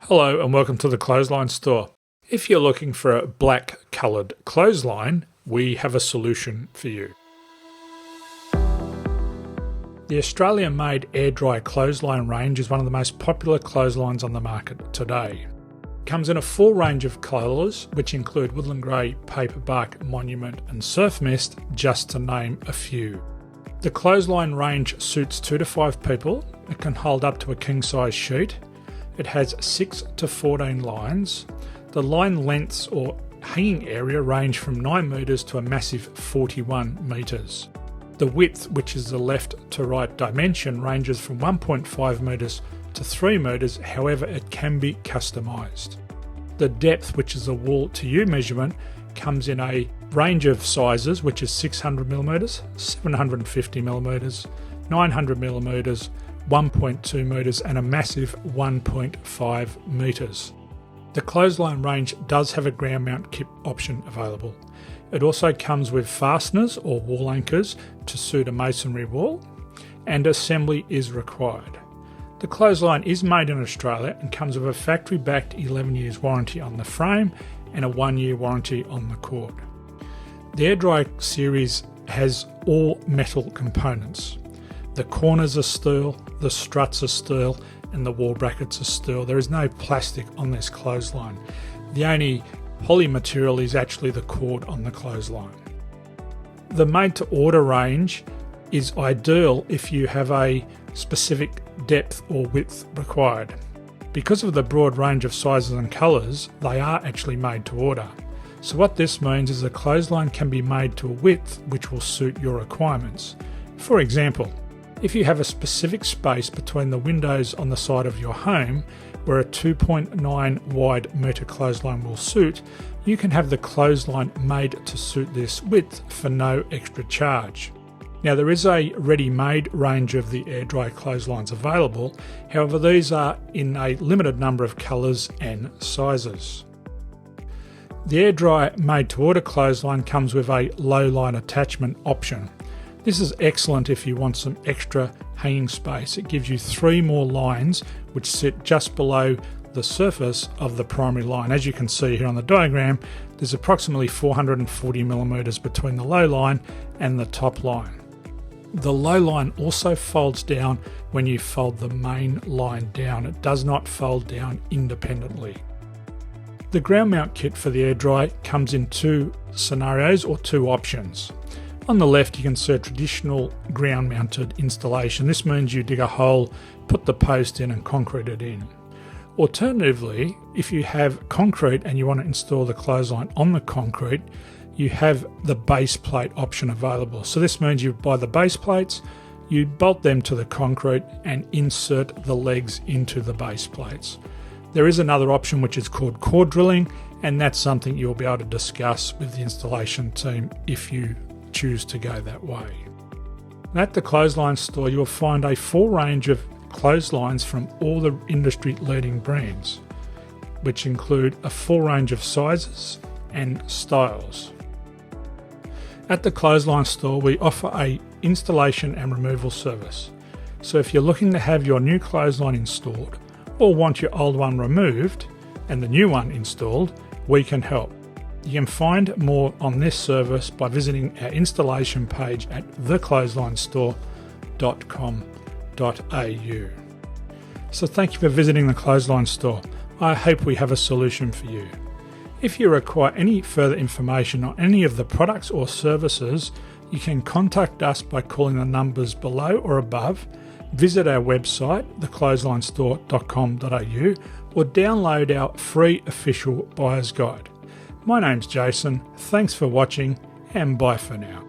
Hello and welcome to the Clothesline Store. If you're looking for a black coloured clothesline, we have a solution for you. The Australian Maid Air Dry Clothesline Range is one of the most popular clotheslines on the market today. It comes in a full range of colours, which include woodland grey, paperbark, monument and surf mist, just to name a few. The clothesline range suits 2 to 5 people. It can hold up to a king size sheet. It has 6 to 14 lines. The line lengths or hanging area range from 9 metres to a massive 41 metres. The width, which is the left to right dimension, ranges from 1.5 metres to 3 metres, however it can be customised. The depth, which is the wall to you measurement, comes in a range of sizes, which is 600mm, 750mm, 900mm, 1.2 metres and a massive 1.5 metres. The clothesline range does have a ground mount kit option available. It also comes with fasteners or wall anchors to suit a masonry wall, and assembly is required. The clothesline is made in Australia and comes with a factory-backed 11 years warranty on the frame and a 1-year warranty on the cord. The Air Dry series has all metal components. The corners are steel, the struts are steel, and the wall brackets are steel. There is no plastic on this clothesline. The only poly material is actually the cord on the clothesline. The made-to-order range is ideal if you have a specific depth or width required. Because of the broad range of sizes and colours, they are actually made to order. So what this means is the clothesline can be made to a width which will suit your requirements. For example, if you have a specific space between the windows on the side of your home where a 2.9 wide metre clothesline will suit, you can have the clothesline made to suit this width for no extra charge. Now there is a ready-made range of the air dry clotheslines available, however these are in a limited number of colours and sizes. The air dry made to order clothesline comes with a low line attachment option. This is excellent if you want some extra hanging space. It gives you 3 more lines which sit just below the surface of the primary line. As you can see here on the diagram, there's approximately 440mm between the low line and the top line. The low line also folds down when you fold the main line down. It does not fold down independently. The ground mount kit for the air dry comes in 2 scenarios or 2 options. On the left you can see a traditional ground mounted installation. This means you dig a hole, put the post in and concrete it in. Alternatively, if you have concrete and you want to install the clothesline on the concrete, you have the base plate option available. So this means you buy the base plates, you bolt them to the concrete and insert the legs into the base plates. There is another option which is called core drilling, and that's something you'll be able to discuss with the installation team if you choose to go that way. At the Clothesline Store you will find a full range of clotheslines from all the industry leading brands, which include a full range of sizes and styles. At the Clothesline Store we offer a installation and removal service. So if you're looking to have your new clothesline installed or want your old one removed and the new one installed, we can help. You can find more on this service by visiting our installation page at theclotheslinestore.com.au. So thank you for visiting the Clothesline Store. I hope we have a solution for you. If you require any further information on any of the products or services, you can contact us by calling the numbers below or above, visit our website theclotheslinestore.com.au or download our free official buyer's guide. My name's Jason, thanks for watching and bye for now.